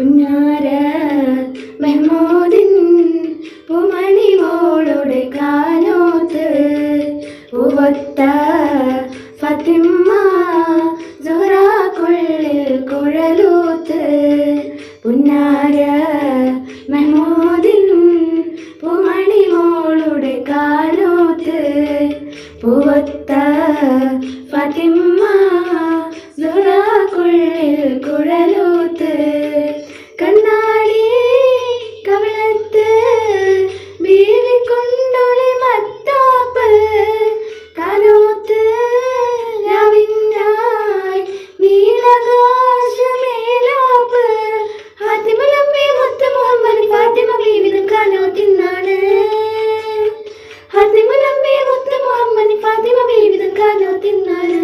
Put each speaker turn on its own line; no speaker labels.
പുന്നാര മെഹ്മൂദിൻ പൂമണി മോളുടെ കാനോത്ത് പൂവത്ത ഫാത്തിമ സുഹ്റാക്കുള്ളിൽ കുഴലൂത്ത് പുന്നാര മെഹ്മൂദിൻ പൂമണി മോളുടെ കാനോത്ത് പൂവത്ത ഫാത്തിമ സുഹ്റാക്കുള്ളിൽ കുഴലൂത്ത് കണ്ണാടി കവിളത്ത് ബീവി കൊണ്ടൊളി മത്താപ്പ് കാനോത്ത് രാവിനായി നീലാകാശമേലാപ്പ് ഫാത്തിമലമ്മേ മുത്ത് മുഹമ്മദ് ഫാത്തിമ ബീവിതും കാനോത്തിന്നാണ് ഫാത്തിമലമ്മേ മുത്ത് മുഹമ്മദ് ഫാത്തിമ ബീവിതും കാനോത്തിന്നാണ്.